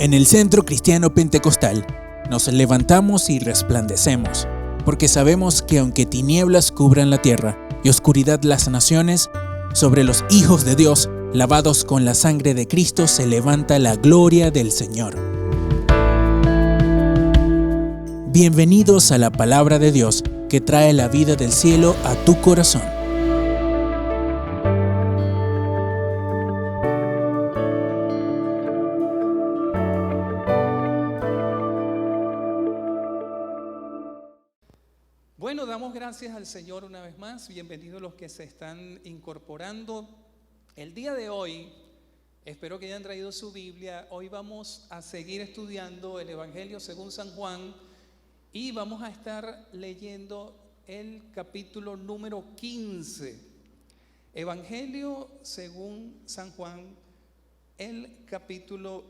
En el Centro Cristiano Pentecostal nos levantamos y resplandecemos, porque sabemos que aunque tinieblas cubran la tierra y oscuridad las naciones, sobre los hijos de Dios, lavados con la sangre de Cristo, se levanta la gloria del Señor. Bienvenidos a la Palabra de Dios, que trae la vida del cielo a tu corazón. Bueno, damos gracias al Señor una vez más. Bienvenidos los que se están incorporando. El día de hoy, espero que hayan traído su Biblia. Hoy vamos a seguir estudiando el Evangelio según San Juan y vamos a estar leyendo el capítulo número 15. Evangelio según San Juan, el capítulo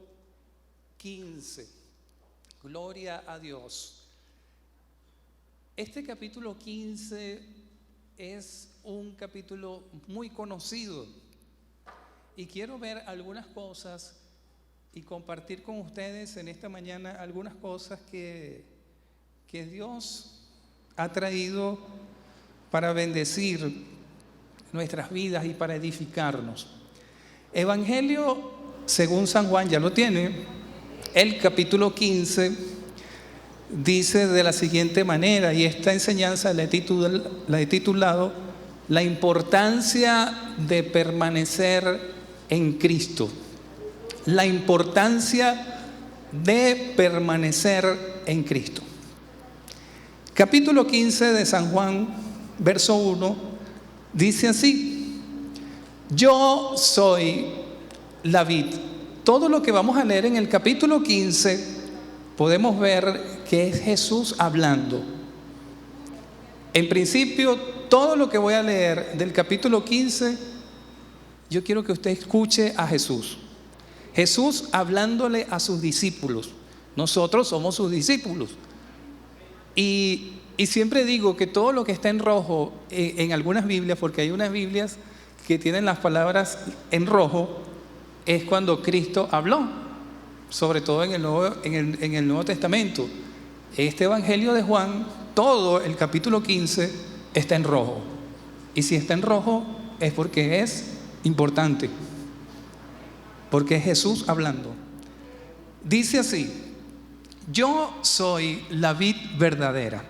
15. Gloria a Dios. Este capítulo 15 es un capítulo muy conocido y quiero ver algunas cosas y compartir con ustedes en esta mañana algunas cosas que Dios ha traído para bendecir nuestras vidas y para edificarnos. Evangelio según San Juan, ya lo tiene, el capítulo 15 dice de la siguiente manera, y esta enseñanza la he titulado La importancia de permanecer en Cristo. La importancia de permanecer en Cristo. Capítulo 15 de San Juan, verso 1, dice así: Yo soy la vid. Todo lo que vamos a leer en el capítulo 15 podemos ver que es Jesús hablando. En principio, todo lo que voy a leer del capítulo 15, yo quiero que usted escuche a Jesús. Jesús hablándole a sus discípulos. Nosotros somos sus discípulos. Y siempre digo que todo lo que está en rojo en algunas Biblias, porque hay unas Biblias que tienen las palabras en rojo, es cuando Cristo habló, sobre todo en el Nuevo Testamento. Este Evangelio de Juan, todo el capítulo 15 está en rojo. Y si está en rojo es porque es importante, porque es Jesús hablando. Dice así: Yo soy la vid verdadera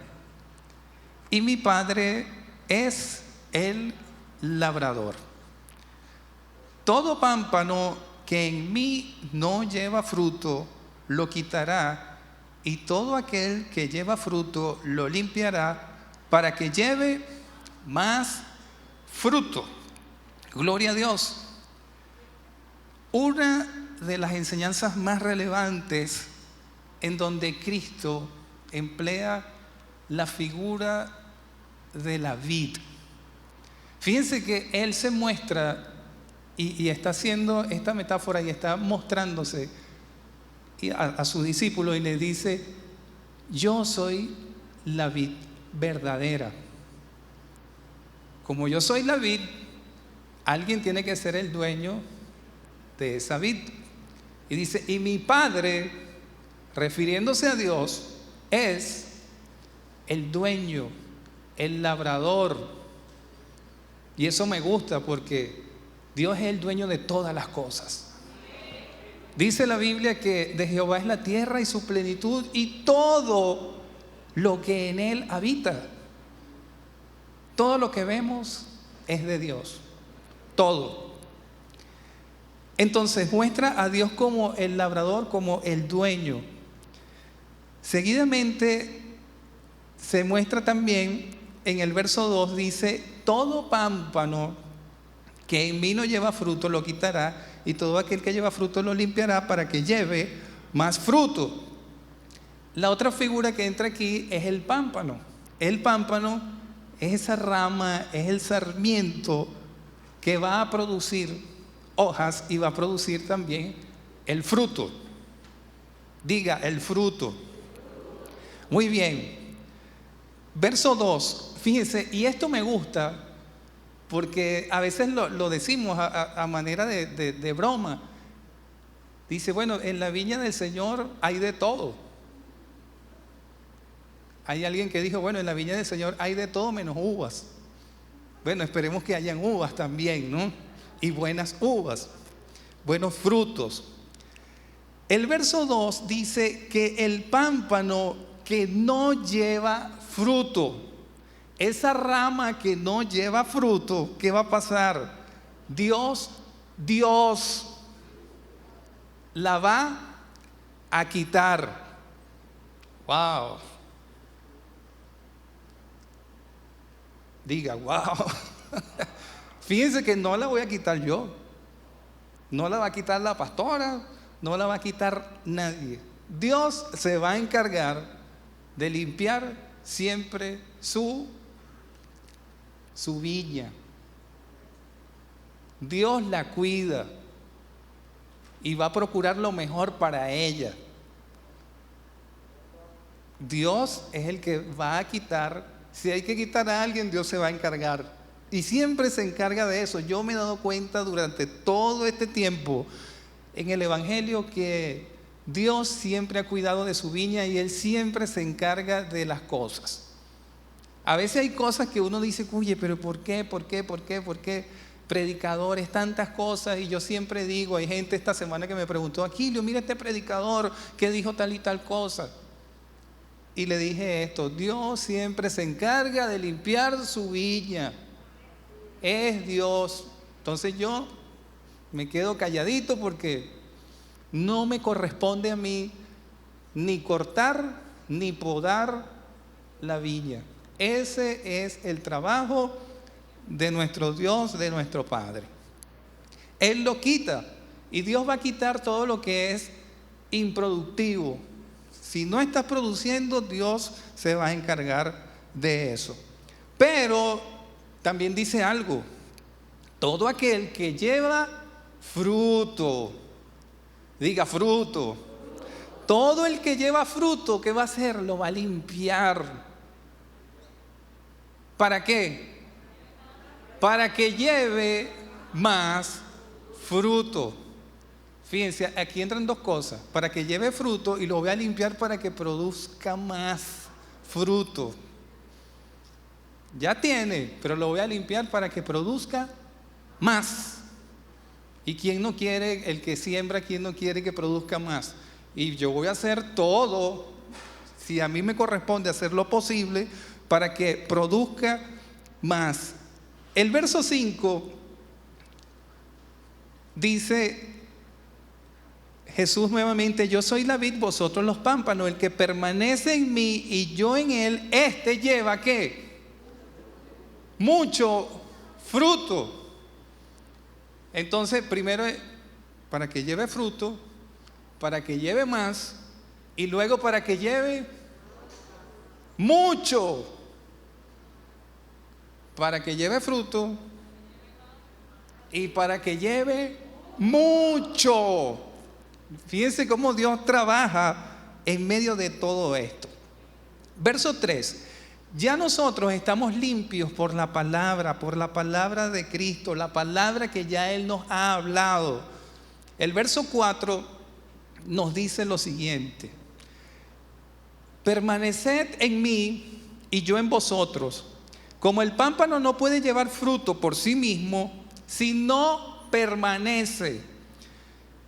y mi Padre es el labrador. Todo pámpano que en mí no lleva fruto lo quitará, y todo aquel que lleva fruto lo limpiará, para que lleve más fruto. Gloria a Dios. Una de las enseñanzas más relevantes en donde Cristo emplea la figura de la vid. Fíjense que Él se muestra y está haciendo esta metáfora y está mostrándose a sus discípulos y les dice: yo soy la vid verdadera. Como yo soy la vid, alguien tiene que ser el dueño de esa vid. Y dice: y mi Padre, refiriéndose a Dios, es el dueño, el labrador. Y eso me gusta porque Dios es el dueño de todas las cosas. Dice la Biblia que de Jehová es la tierra y su plenitud y todo lo que en él habita. Todo lo que vemos es de Dios. Todo. Entonces muestra a Dios como el labrador, como el dueño. Seguidamente se muestra también en el verso 2, dice: todo pámpano que en mí no lleva fruto lo quitará, y todo aquel que lleva fruto lo limpiará, para que lleve más fruto. La otra figura que entra aquí es el pámpano. El pámpano es esa rama, es el sarmiento que va a producir hojas y va a producir también el fruto. Diga, el fruto. Muy bien. Verso 2, fíjense, y esto me gusta porque a veces lo decimos a manera de broma. Dice, bueno, en la viña del Señor hay de todo. Hay alguien que dijo, bueno, en la viña del Señor hay de todo menos uvas. Bueno, esperemos que hayan uvas también, ¿no? Y buenas uvas, buenos frutos. El verso 2 dice que el pámpano que no lleva fruto, esa rama que no lleva fruto, ¿qué va a pasar? Dios la va a quitar. Wow. Diga, wow. Fíjense que no la voy a quitar yo. No la va a quitar la pastora, no la va a quitar nadie. Dios se va a encargar de limpiar siempre su viña. Dios la cuida y va a procurar lo mejor para ella. Dios es el que va a quitar. Si hay que quitar a alguien, Dios se va a encargar. Y siempre se encarga de eso. Yo me he dado cuenta durante todo este tiempo en el Evangelio que Dios siempre ha cuidado de su viña y Él siempre se encarga de las cosas. A veces hay cosas que uno dice, oye, pero ¿por qué? Predicadores, tantas cosas. Y yo siempre digo, hay gente esta semana que me preguntó, Aquilio, mira este predicador que dijo tal y tal cosa. Y le dije esto, Dios siempre se encarga de limpiar su viña. Es Dios. Entonces yo me quedo calladito porque no me corresponde a mí ni cortar ni podar la viña. Ese es el trabajo de nuestro Dios, de nuestro Padre. Él lo quita y Dios va a quitar todo lo que es improductivo. Si no estás produciendo, Dios se va a encargar de eso. Pero también dice algo, todo aquel que lleva fruto, diga fruto, todo el que lleva fruto, ¿qué va a hacer? Lo va a limpiar. ¿Para qué? Para que lleve más fruto. Fíjense, aquí entran dos cosas, para que lleve fruto y lo voy a limpiar para que produzca más fruto. Ya tiene, pero lo voy a limpiar para que produzca más. ¿Y quién no quiere, el que siembra, quién no quiere que produzca más? Y yo voy a hacer todo, si a mí me corresponde hacer lo posible, para que produzca más. El verso 5 dice Jesús nuevamente, yo soy la vid, vosotros los pámpanos, el que permanece en mí y yo en él, este lleva ¿qué? Mucho fruto. Entonces, primero para que lleve fruto, para que lleve más y luego para que lleve mucho. Para que lleve fruto y para que lleve mucho. Fíjense cómo Dios trabaja en medio de todo esto. Verso 3. Ya nosotros estamos limpios por la palabra de Cristo, la palabra que ya Él nos ha hablado. El verso 4 nos dice lo siguiente: permaneced en mí y yo en vosotros. Como el pámpano no puede llevar fruto por sí mismo si no permanece.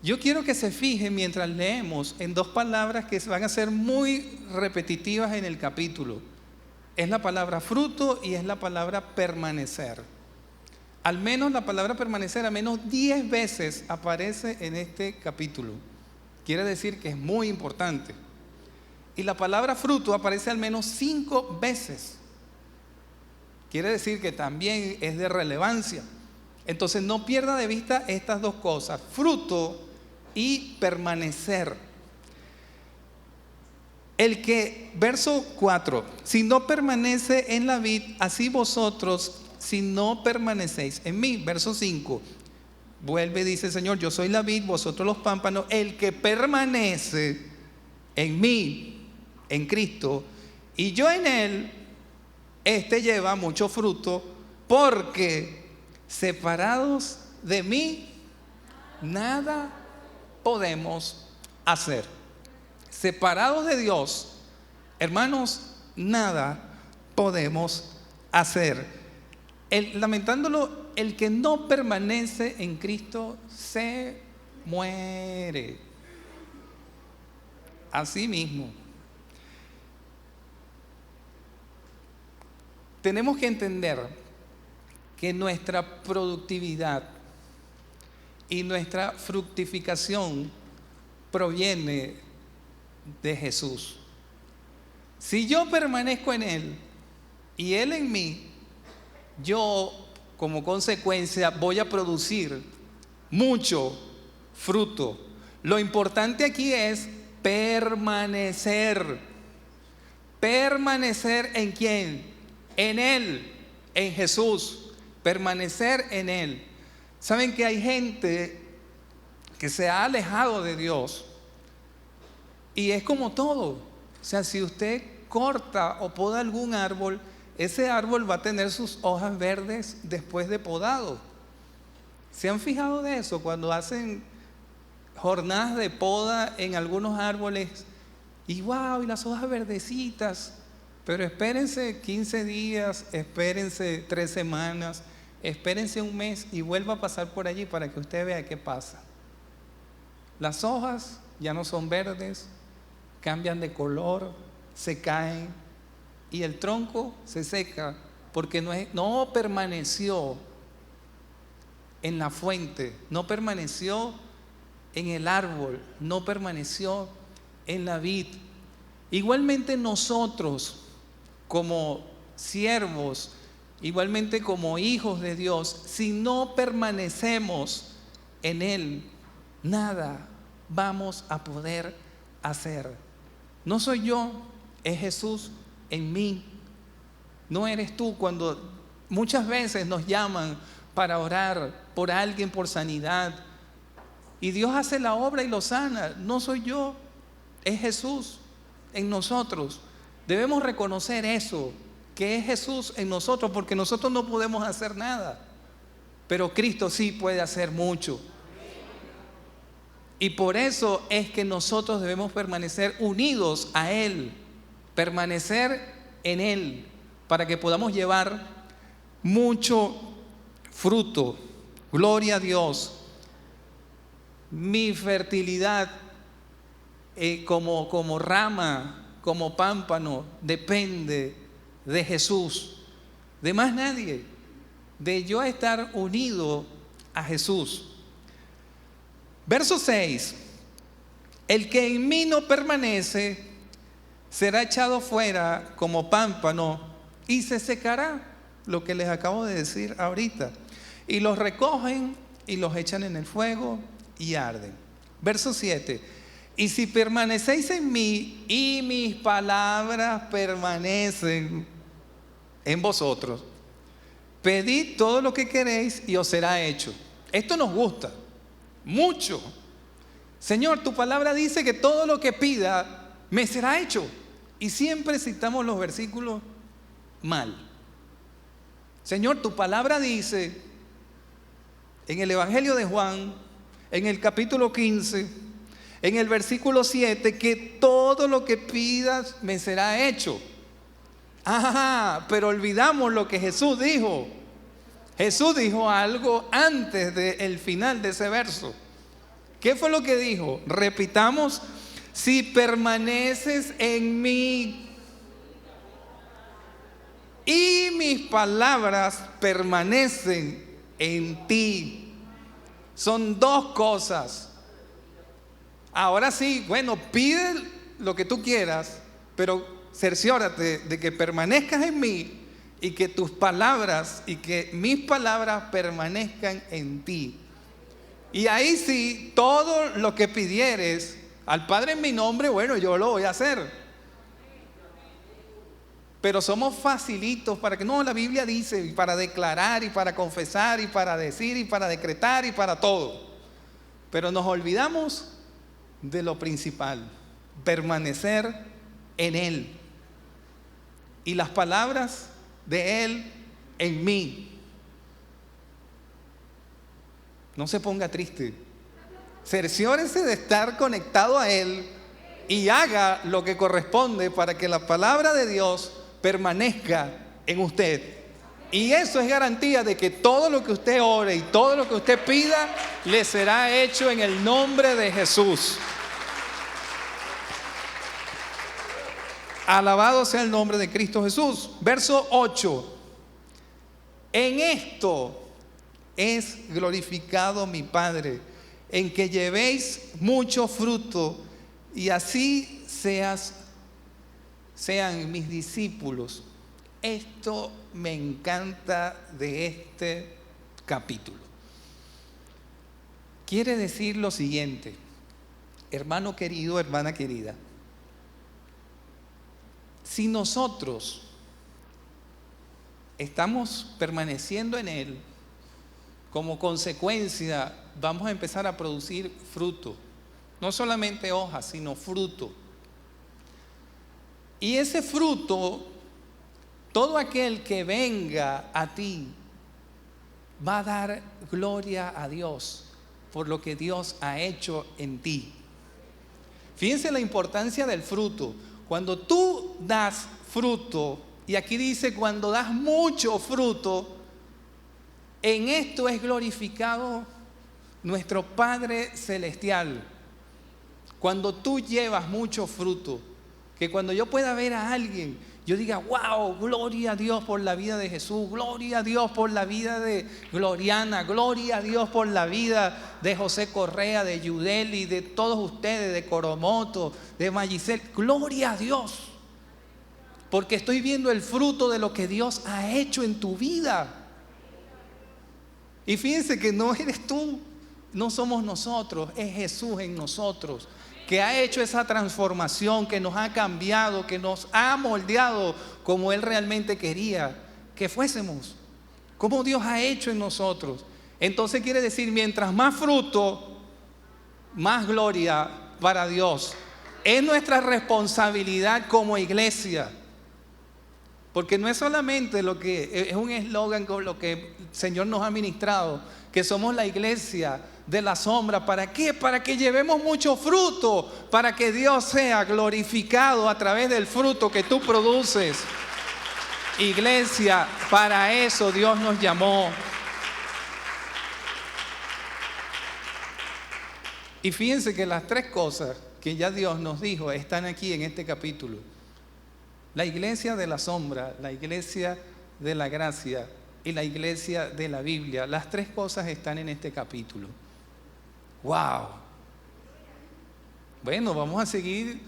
Yo quiero que se fijen mientras leemos en dos palabras que van a ser muy repetitivas en el capítulo. Es la palabra fruto y es la palabra permanecer. Al menos la palabra permanecer, al menos 10 veces aparece en este capítulo. Quiere decir que es muy importante. Y la palabra fruto aparece al menos 5 veces. Quiere decir que también es de relevancia. Entonces no pierda de vista estas dos cosas, fruto y permanecer. El que, verso 4, si no permanece en la vid, así vosotros, si no permanecéis en mí. Verso 5, vuelve y dice el Señor, yo soy la vid, vosotros los pámpanos. El que permanece en mí, en Cristo, y yo en él, este lleva mucho fruto, porque separados de mí, nada podemos hacer. Separados de Dios, hermanos, nada podemos hacer. Lamentándolo, el que no permanece en Cristo se muere. Así mismo. Tenemos que entender que nuestra productividad y nuestra fructificación proviene de Jesús. Si yo permanezco en Él y Él en mí, yo como consecuencia voy a producir mucho fruto. Lo importante aquí es permanecer. ¿Permanecer en quién? En Él, en Jesús. Permanecer en Él. ¿Saben que hay gente que se ha alejado de Dios? Y es como todo. O sea, si usted corta o poda algún árbol, ese árbol va a tener sus hojas verdes después de podado. ¿Se han fijado de eso? Cuando hacen jornadas de poda en algunos árboles, y wow, y las hojas verdecitas. Pero espérense 15 días, espérense 3 semanas, espérense un mes y vuelva a pasar por allí para que usted vea qué pasa. Las hojas ya no son verdes, cambian de color, se caen y el tronco se seca porque no permaneció en la fuente, no permaneció en el árbol, no permaneció en la vid. Igualmente nosotros, como siervos, igualmente como hijos de Dios, si no permanecemos en Él, nada vamos a poder hacer. No soy yo, es Jesús en mí. No eres tú. Cuando muchas veces nos llaman para orar por alguien, por sanidad, y Dios hace la obra y lo sana, no soy yo, es Jesús en nosotros. Debemos reconocer eso, que es Jesús en nosotros, porque nosotros no podemos hacer nada, pero Cristo sí puede hacer mucho. Y por eso es que nosotros debemos permanecer unidos a Él, permanecer en Él, para que podamos llevar mucho fruto. Gloria a Dios. Mi fertilidad como rama, como pámpano, depende de Jesús, de más nadie, de yo estar unido a Jesús. Verso 6: el que en mí no permanece será echado fuera como pámpano y se secará, lo que les acabo de decir ahorita, y los recogen y los echan en el fuego y arden. Verso 7: y si permanecéis en mí y mis palabras permanecen en vosotros, pedid todo lo que queréis y os será hecho. Esto nos gusta mucho. Señor, tu palabra dice que todo lo que pida me será hecho. Y siempre citamos los versículos mal. Señor, tu palabra dice en el Evangelio de Juan, en el capítulo 15, en el versículo 7, que todo lo que pidas me será hecho. Pero olvidamos lo que Jesús dijo. Jesús dijo algo antes del final de ese verso. ¿Qué fue lo que dijo? Repitamos: si permaneces en mí y mis palabras permanecen en ti. Son dos cosas. Ahora sí, bueno, pide lo que tú quieras, pero cerciórate de que permanezcas en mí y que tus palabras y que mis palabras permanezcan en ti. Y ahí sí, todo lo que pidieres al Padre en mi nombre, bueno, yo lo voy a hacer. Pero somos facilitos para que, no, la Biblia dice, y para declarar, y para confesar, y para decir, y para decretar, y para todo. Pero nos olvidamos de lo principal: permanecer en Él. Y las palabras de Él en mí. No se ponga triste. Cerciórese de estar conectado a Él y haga lo que corresponde para que la palabra de Dios permanezca en usted. Y eso es garantía de que todo lo que usted ore y todo lo que usted pida le será hecho en el nombre de Jesús. Alabado sea el nombre de Cristo Jesús. Verso 8. En esto es glorificado mi Padre, en que llevéis mucho fruto y así sean mis discípulos. Esto me encanta de este capítulo. Quiere decir lo siguiente, hermano querido, hermana querida. Si nosotros estamos permaneciendo en Él, como consecuencia vamos a empezar a producir fruto. No solamente hojas, sino fruto. Y ese fruto, todo aquel que venga a ti va a dar gloria a Dios por lo que Dios ha hecho en ti. Fíjense la importancia del fruto. Cuando tú das fruto, y aquí dice cuando das mucho fruto, en esto es glorificado nuestro Padre Celestial. Cuando tú llevas mucho fruto, que cuando yo pueda ver a alguien, yo diga, wow, gloria a Dios por la vida de Jesús, gloria a Dios por la vida de Gloriana, gloria a Dios por la vida de José Correa, de Yudeli, de todos ustedes, de Coromoto, de Magicel, gloria a Dios, porque estoy viendo el fruto de lo que Dios ha hecho en tu vida. Y fíjense que no eres tú, no somos nosotros, es Jesús en nosotros, que ha hecho esa transformación, que nos ha cambiado, que nos ha moldeado como Él realmente quería que fuésemos, como Dios ha hecho en nosotros. Entonces quiere decir, mientras más fruto, más gloria para Dios. Es nuestra responsabilidad como iglesia. Porque no es solamente lo que es un eslogan con lo que el Señor nos ha ministrado, que somos la iglesia de la sombra. ¿Para qué? Para que llevemos mucho fruto, para que Dios sea glorificado a través del fruto que tú produces. Iglesia, para eso Dios nos llamó. Y fíjense que las tres cosas que ya Dios nos dijo están aquí en este capítulo. La iglesia de la sombra, la iglesia de la gracia y la iglesia de la Biblia. Las tres cosas están en este capítulo. ¡Wow! Bueno, vamos a seguir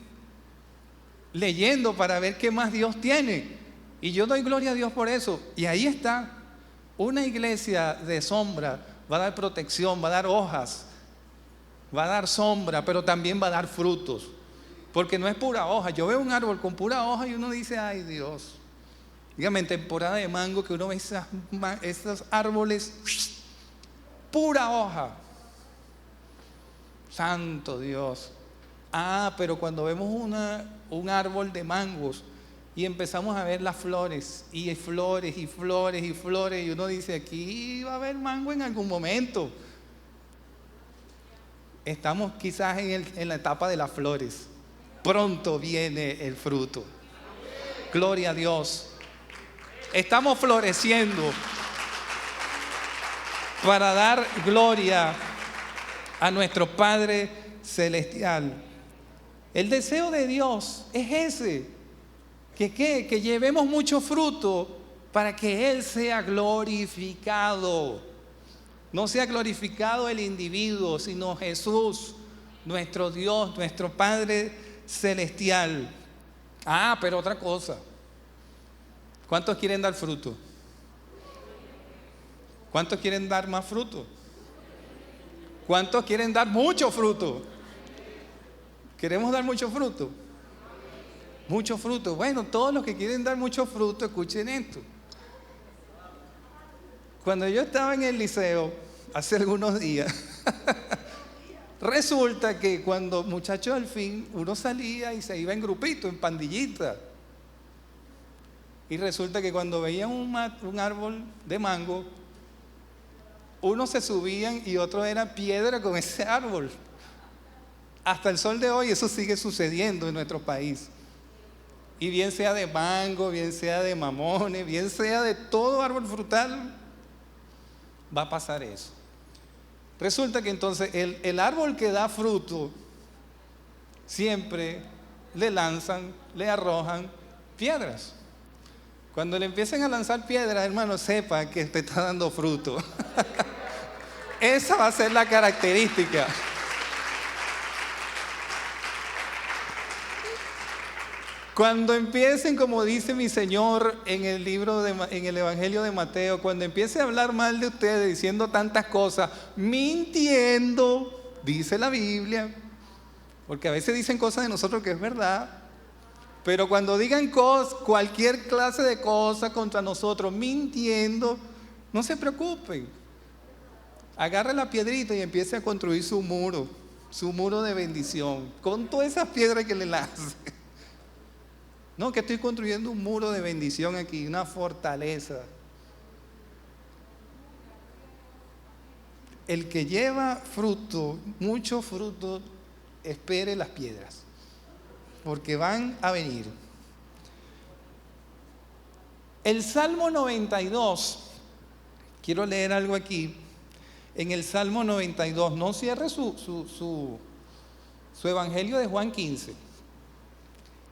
leyendo para ver qué más Dios tiene. Y yo doy gloria a Dios por eso. Y ahí está. Una iglesia de sombra va a dar protección, va a dar hojas, va a dar sombra, pero también va a dar frutos. Porque no es pura hoja. Yo veo un árbol con pura hoja y uno dice, ay Dios. Dígame, en temporada de mango que uno ve esos árboles, pura hoja. Santo Dios. Pero cuando vemos un árbol de mangos y empezamos a ver las flores y flores y flores y flores, y uno dice, aquí va a haber mango en algún momento. Estamos quizás en la etapa de las flores. Pronto viene el fruto. Gloria a Dios. Estamos floreciendo para dar gloria a nuestro Padre Celestial. El deseo de Dios es ese, que llevemos mucho fruto para que Él sea glorificado. No sea glorificado el individuo, sino Jesús, nuestro Dios, nuestro Padre Celestial. Pero otra cosa. ¿Cuántos quieren dar fruto? ¿Cuántos quieren dar más fruto? ¿Cuántos quieren dar mucho fruto? ¿Queremos dar mucho fruto? Mucho fruto. Bueno, todos los que quieren dar mucho fruto, escuchen esto. Cuando yo estaba en el liceo, hace algunos días, resulta que cuando muchachos al fin, uno salía y se iba en grupito, en pandillita. Y resulta que cuando veían un árbol de mango, unos se subían y otros eran piedra con ese árbol. hasta el sol de hoy eso sigue sucediendo en nuestro país. Y bien sea de mango, bien sea de mamones, bien sea de todo árbol frutal, va a pasar eso. Resulta que entonces el árbol que da fruto, siempre le lanzan, le arrojan piedras. Cuando le empiecen a lanzar piedras, hermano, sepa que te está dando fruto. Esa va a ser la característica. Cuando empiecen, como dice mi Señor en el Evangelio de Mateo, cuando empiece a hablar mal de ustedes, diciendo tantas cosas, mintiendo, dice la Biblia, porque a veces dicen cosas de nosotros que es verdad, pero cuando digan cualquier clase de cosas contra nosotros, mintiendo, no se preocupen. Agarre la piedrita y empiece a construir su muro de bendición, con todas esas piedras que le lance. No, que estoy construyendo un muro de bendición aquí, una fortaleza. El que lleva fruto, mucho fruto, espere las piedras, porque van a venir. El Salmo 92, quiero leer algo aquí. En el Salmo 92, no cierre su Evangelio de Juan 15.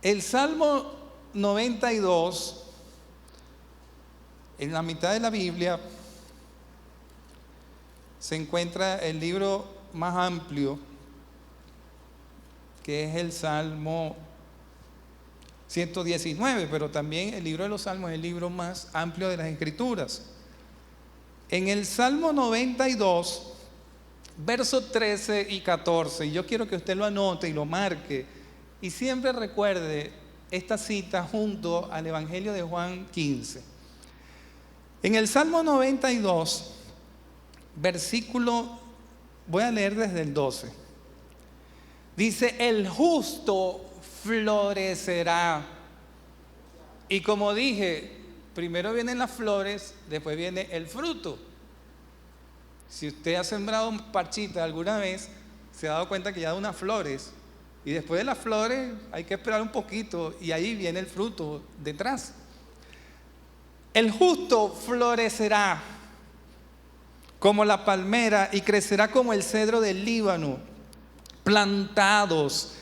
El Salmo 92, en la mitad de la Biblia, se encuentra el libro más amplio, que es el Salmo 119, pero también el libro de los Salmos es el libro más amplio de las Escrituras. En el Salmo 92, versos 13 y 14, y yo quiero que usted lo anote y lo marque, y siempre recuerde esta cita junto al Evangelio de Juan 15. En el Salmo 92, versículo, voy a leer desde el 12. Dice, el justo florecerá. Y como dije, primero vienen las flores, después viene el fruto. Si usted ha sembrado un parchita alguna vez, se ha dado cuenta que ya da unas flores. Y después de las flores hay que esperar un poquito y ahí viene el fruto detrás. El justo florecerá como la palmera y crecerá como el cedro del Líbano, plantados,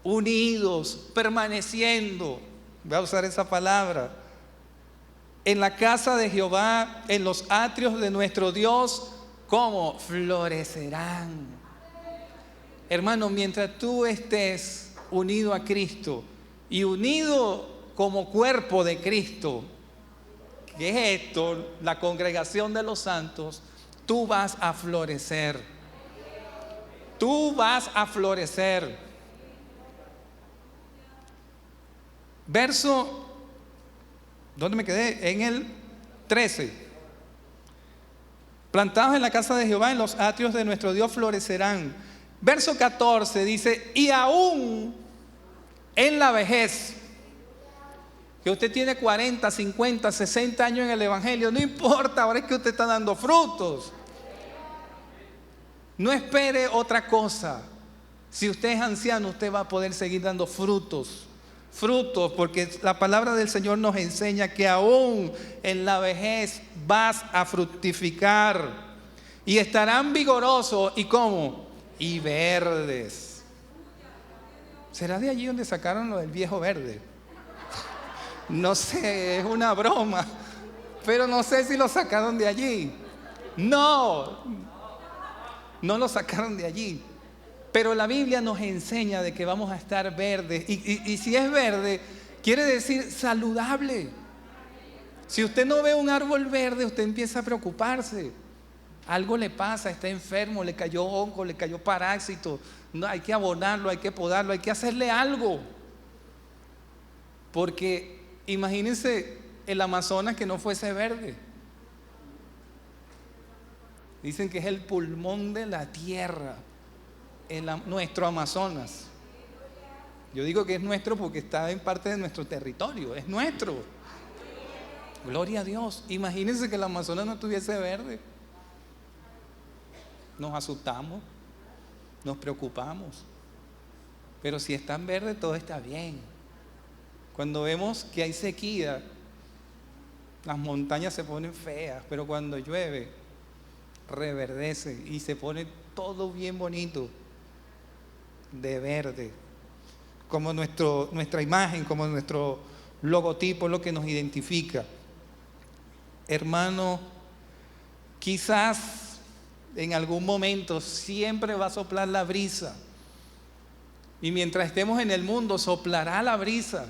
unidos, permaneciendo, voy a usar esa palabra, en la casa de Jehová, en los atrios de nuestro Dios, ¿cómo? Florecerán. Hermano, mientras tú estés unido a Cristo y unido como cuerpo de Cristo, que es esto, la congregación de los santos, tú vas a florecer. Tú vas a florecer. Verso, ¿dónde me quedé? En el 13. Plantados en la casa de Jehová, en los atrios de nuestro Dios florecerán. Verso 14 dice, y aún en la vejez, que usted tiene 40, 50, 60 años en el Evangelio, no importa, ahora es que usted está dando frutos. No espere otra cosa. Si usted es anciano, usted va a poder seguir dando frutos, porque la palabra del Señor nos enseña que aún en la vejez vas a fructificar y estarán vigorosos. ¿Y cómo? Y verdes. ¿Será de allí donde sacaron lo del viejo verde? No sé, es una broma, pero no sé si lo sacaron de allí. No lo sacaron de allí. Pero la Biblia nos enseña de que vamos a estar verdes. Y si es verde, quiere decir saludable. Si usted no ve un árbol verde, usted empieza a preocuparse. Algo le pasa, está enfermo, le cayó hongo, le cayó parásito. No, hay que abonarlo, hay que podarlo, hay que hacerle algo. Porque imagínense el Amazonas que no fuese verde. Dicen que es el pulmón de la tierra, nuestro Amazonas. Yo digo que es nuestro porque está en parte de nuestro territorio, es nuestro. Gloria a Dios. Imagínense que el Amazonas no estuviese verde. Nos asustamos. nos preocupamos. Pero si está en verde, todo está bien. Cuando vemos que hay sequía, las montañas se ponen feas, pero cuando llueve, reverdece y se pone todo bien bonito, de verde. Como nuestra imagen, como nuestro logotipo, lo que nos identifica. Hermano, quizás en algún momento siempre va a soplar la brisa. Y mientras estemos en el mundo, soplará la brisa.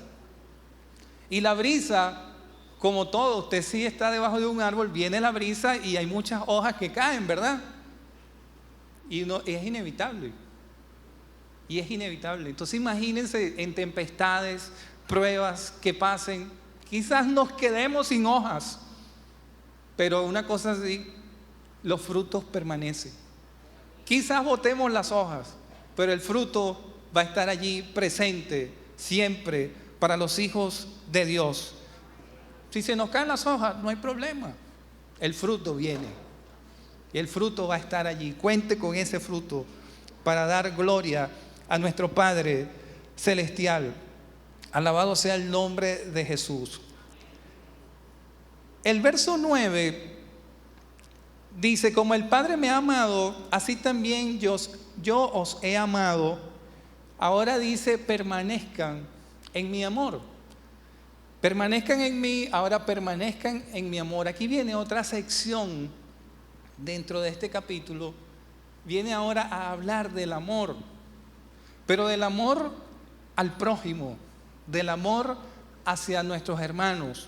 Y la brisa, como todo, usted sí está debajo de un árbol, viene la brisa y hay muchas hojas que caen, ¿verdad? Y es inevitable. Y es inevitable. Entonces imagínense en tempestades, pruebas que pasen. Quizás nos quedemos sin hojas. Pero una cosa sí, los frutos permanecen. Quizás botemos las hojas, pero el fruto va a estar allí presente siempre para los hijos de Dios. Si se nos caen las hojas, no hay problema. El fruto viene. Y el fruto va a estar allí. Cuente con ese fruto para dar gloria a nuestro Padre Celestial. Alabado sea el nombre de Jesús. El verso 9 dice: como el Padre me ha amado, así también yo os he amado. Ahora dice: permanezcan en mi amor. Permanezcan en mí, ahora permanezcan en mi amor. Aquí viene otra sección dentro de este capítulo. Viene ahora a hablar del amor, pero del amor al prójimo, del amor hacia nuestros hermanos.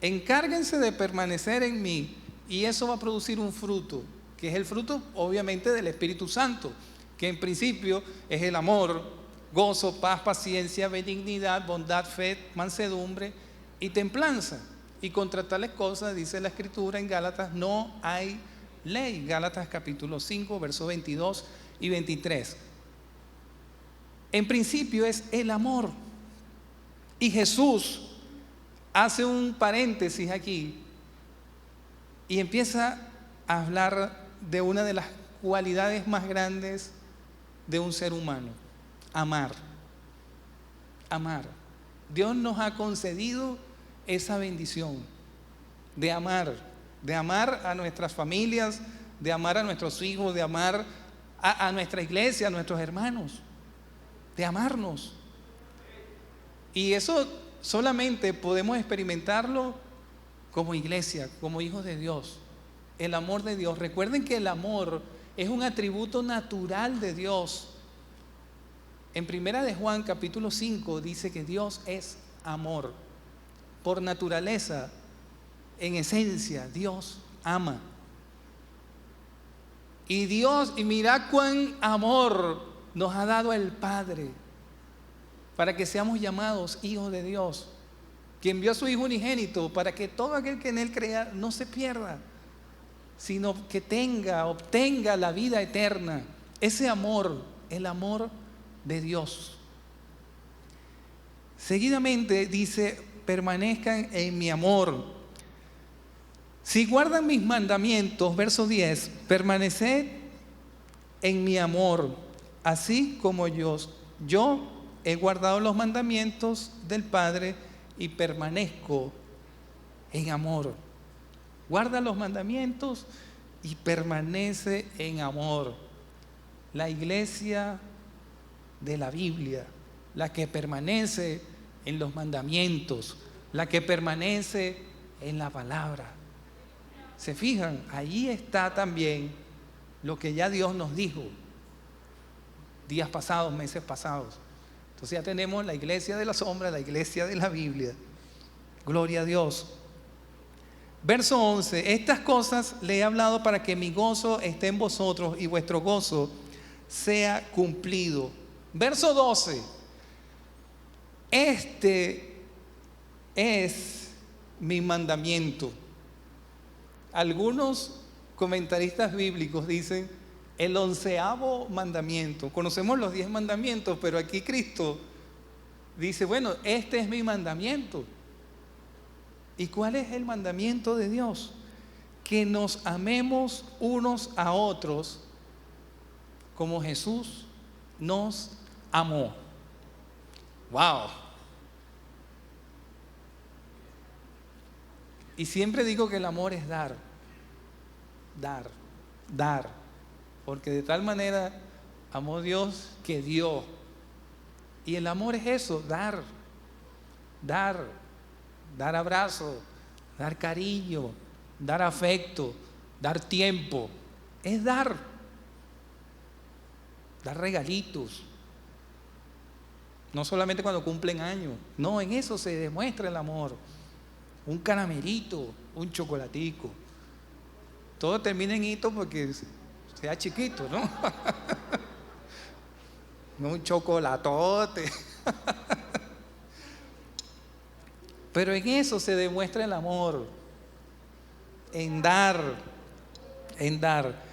Encárguense de permanecer en mí y eso va a producir un fruto, que es el fruto obviamente del Espíritu Santo, que en principio es el amor, gozo, paz, paciencia, benignidad, bondad, fe, mansedumbre y templanza. Y contra tales cosas, dice la Escritura en Gálatas, no hay ley. Gálatas capítulo 5, versos 22 y 23. En principio es el amor. Y Jesús hace un paréntesis aquí y empieza a hablar de una de las cualidades más grandes de un ser humano: amar. Amar. Dios nos ha concedido esa bendición de amar a nuestras familias, de amar a nuestros hijos, de amar a nuestra iglesia, a nuestros hermanos, de amarnos. Y eso solamente podemos experimentarlo como iglesia, como hijos de Dios. El amor de Dios. Recuerden que el amor es un atributo natural de Dios. En Primera de Juan capítulo 5 dice que Dios es amor. Por naturaleza, en esencia, Dios ama. Y mira cuán amor nos ha dado el Padre para que seamos llamados hijos de Dios, que envió a su Hijo unigénito para que todo aquel que en Él crea no se pierda, sino que obtenga la vida eterna. Ese amor, el amor de Dios. Seguidamente dice: permanezcan en mi amor. Si guardan mis mandamientos, verso 10, permaneced en mi amor, así como yo he guardado los mandamientos del Padre y permanezco en amor. Guarda los mandamientos y permanece en amor. La iglesia de la Biblia, la que permanece en los mandamientos, la que permanece en la palabra. ¿Se fijan? Allí está también lo que ya Dios nos dijo días pasados, meses pasados. Entonces ya tenemos la iglesia de la sombra, la iglesia de la Biblia. Gloria a Dios. Verso 11: estas cosas le he hablado para que mi gozo esté en vosotros y vuestro gozo sea cumplido. Verso 12: este es mi mandamiento. Algunos comentaristas bíblicos dicen el 11º mandamiento. Conocemos los 10 mandamientos, pero aquí Cristo dice: bueno, este es mi mandamiento. ¿Y cuál es el mandamiento de Dios? Que nos amemos unos a otros como Jesús nos amó. ¡Wow! Y siempre digo que el amor es dar, dar, dar. Porque de tal manera amó Dios que dio. Y el amor es eso, dar, dar, dar abrazo, dar cariño, dar afecto, dar tiempo. Es dar, dar regalitos. No solamente cuando cumplen años, no, en eso se demuestra el amor. Un caramelito, un chocolatico. Todo termina en hito porque sea chiquito, ¿no? No un chocolatote. Pero en eso se demuestra el amor. En dar, en dar.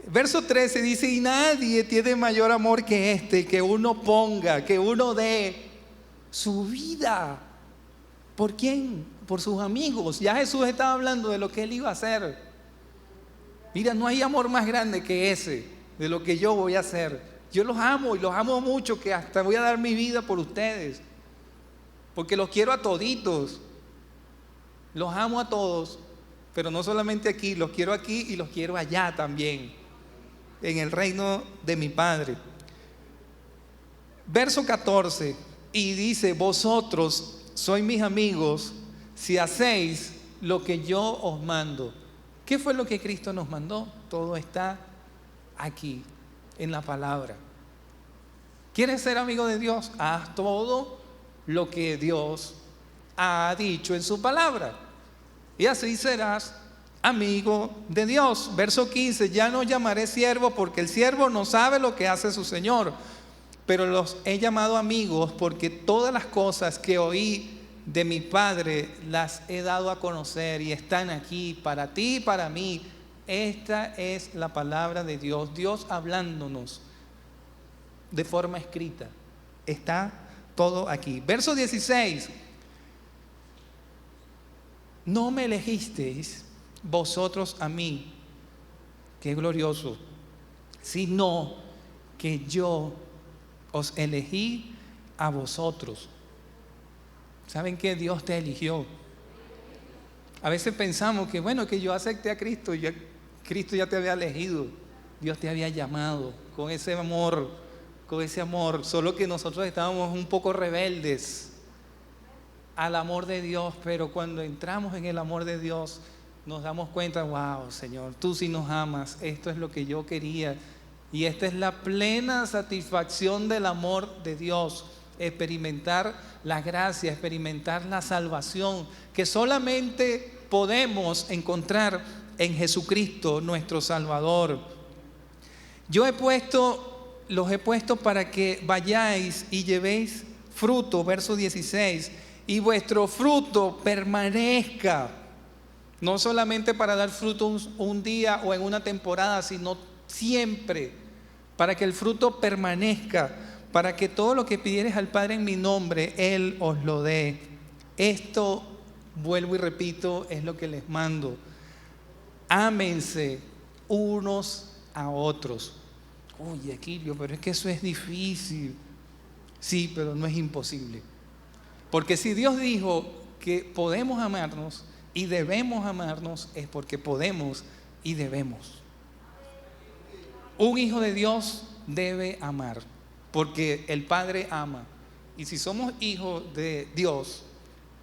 Verso 13 dice: y nadie tiene mayor amor que este, que uno ponga, que uno dé su vida. ¿Por quién? Por sus amigos. Ya Jesús estaba hablando de lo que Él iba a hacer. Mira, no hay amor más grande que ese, de lo que yo voy a hacer. Yo los amo y los amo mucho, que hasta voy a dar mi vida por ustedes. Porque los quiero a toditos. Los amo a todos, pero no solamente aquí, los quiero aquí y los quiero allá también, en el reino de mi Padre. Verso 14, y dice: vosotros sois mis amigos si hacéis lo que yo os mando. ¿Qué fue lo que Cristo nos mandó? Todo está aquí, en la palabra. ¿Quieres ser amigo de Dios? Haz todo lo que Dios ha dicho en su palabra, y así serás amigo de Dios. Verso 15: ya no llamaré siervo, porque el siervo no sabe lo que hace su Señor, pero los he llamado amigos, porque todas las cosas que oí de mi Padre las he dado a conocer y están aquí para ti y para mí. Esta es la palabra de Dios, Dios hablándonos de forma escrita. Está todo aquí. Verso 16: no me elegisteis vosotros a mí, qué glorioso, sino que yo os elegí a vosotros. ¿Saben qué? Dios te eligió. A veces pensamos que bueno, que yo acepté a Cristo, Cristo ya te había elegido, Dios te había llamado con ese amor, solo que nosotros estábamos un poco rebeldes al amor de Dios. Pero cuando entramos en el amor de Dios nos damos cuenta: wow, Señor, tú sí nos amas, esto es lo que yo quería. Y esta es la plena satisfacción del amor de Dios, experimentar la gracia, experimentar la salvación que solamente podemos encontrar en Jesucristo nuestro Salvador. Los he puesto para que vayáis y llevéis fruto, verso 16, y vuestro fruto permanezca. No solamente para dar fruto un día o en una temporada, sino siempre, para que el fruto permanezca, para que todo lo que pidieres al Padre en mi nombre, Él os lo dé. Esto, vuelvo y repito, es lo que les mando: ámense unos a otros. Oye, Aquilio, pero es que eso es difícil. Sí, pero no es imposible. Porque si Dios dijo que podemos amarnos y debemos amarnos, es porque podemos y debemos. Un hijo de Dios debe amar, porque el Padre ama. Y si somos hijos de Dios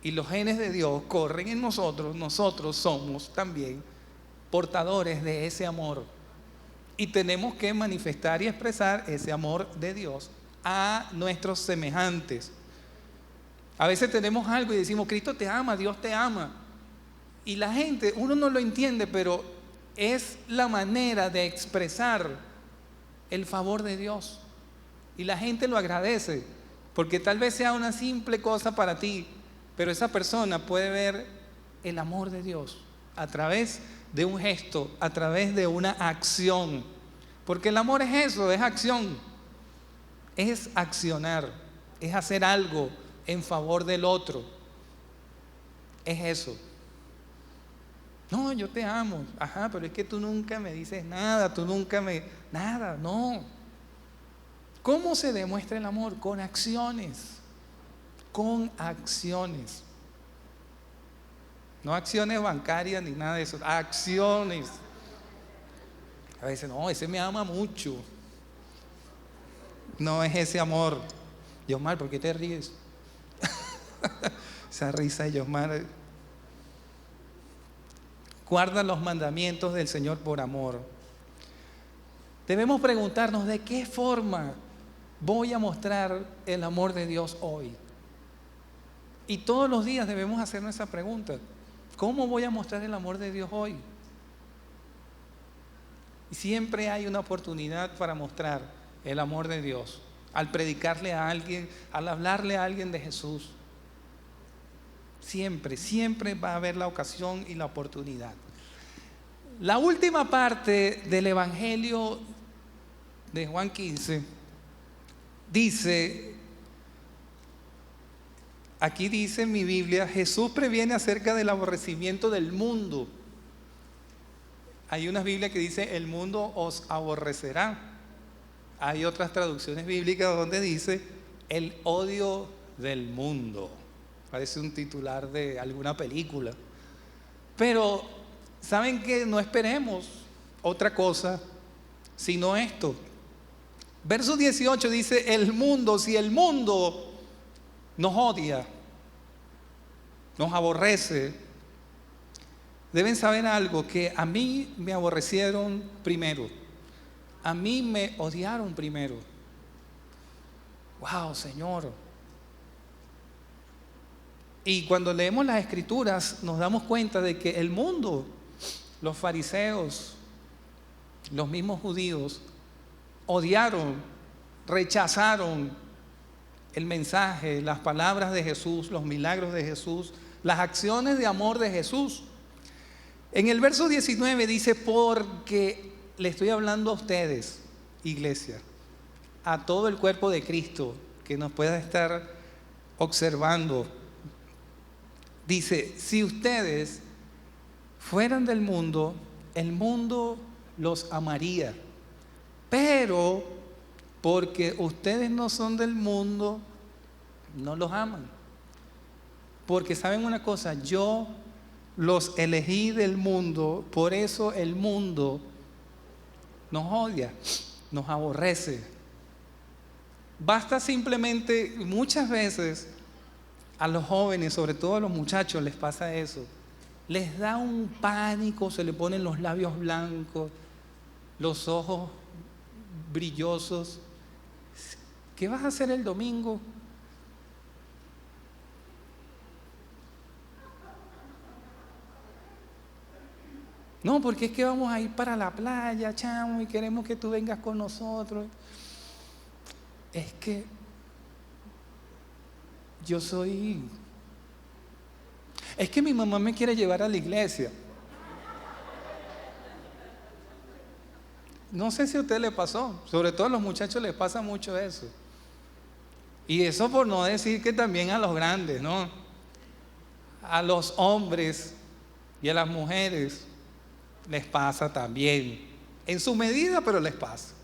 y los genes de Dios corren en nosotros, nosotros somos también portadores de ese amor. Y tenemos que manifestar y expresar ese amor de Dios a nuestros semejantes. A veces tenemos algo y decimos: Cristo te ama, Dios te ama. Y la gente, uno no lo entiende, pero es la manera de expresar el favor de Dios. Y la gente lo agradece, porque tal vez sea una simple cosa para ti, pero esa persona puede ver el amor de Dios a través de un gesto, a través de una acción. Porque el amor es eso, es acción. Es accionar, es hacer algo en favor del otro. Es eso. No, yo te amo. Ajá, pero es que tú nunca me dices nada, nada, no. ¿Cómo se demuestra el amor? Con acciones. Con acciones. No acciones bancarias ni nada de eso. Acciones. A veces, no, ese me ama mucho. No es ese amor. Yosmar, ¿por qué te ríes? Esa risa de Yosmar. Guarda los mandamientos del Señor por amor. Debemos preguntarnos de qué forma voy a mostrar el amor de Dios hoy. Y todos los días debemos hacernos esa pregunta. ¿Cómo voy a mostrar el amor de Dios hoy? Y siempre hay una oportunidad para mostrar el amor de Dios. Al predicarle a alguien, al hablarle a alguien de Jesús. Siempre va a haber la ocasión y la oportunidad. La última parte del Evangelio de Juan 15 dice, aquí dice en mi Biblia, Jesús previene acerca del aborrecimiento del mundo. Hay unas Biblias que dice, el mundo os aborrecerá. Hay otras traducciones bíblicas donde dice, el odio del mundo. Parece un titular de alguna película. Pero, ¿saben qué? No esperemos otra cosa sino esto. Verso 18 dice, el mundo, si el mundo nos odia, nos aborrece, deben saber algo, que a mí me aborrecieron primero. A mí me odiaron primero. Wow, Señor. Y cuando leemos las Escrituras nos damos cuenta de que el mundo, los fariseos, los mismos judíos, odiaron, rechazaron el mensaje, las palabras de Jesús, los milagros de Jesús, las acciones de amor de Jesús. En el verso 19 dice, porque le estoy hablando a ustedes, iglesia, a todo el cuerpo de Cristo que nos pueda estar observando. Dice, si ustedes fueran del mundo, el mundo los amaría. Pero porque ustedes no son del mundo, no los aman. Porque saben una cosa, yo los elegí del mundo, por eso el mundo nos odia, nos aborrece. Basta simplemente, muchas veces a los jóvenes, sobre todo a los muchachos, les pasa eso. Les da un pánico, se le ponen los labios blancos, los ojos brillosos. ¿Qué vas a hacer el domingo? No, porque es que vamos a ir para la playa, chamo, y queremos que tú vengas con nosotros. Es que es que mi mamá me quiere llevar a la iglesia. No sé si a usted le pasó, sobre todo a los muchachos les pasa mucho eso. Y eso por no decir que también a los grandes, ¿no? A los hombres y a las mujeres les pasa también, en su medida, pero les pasa.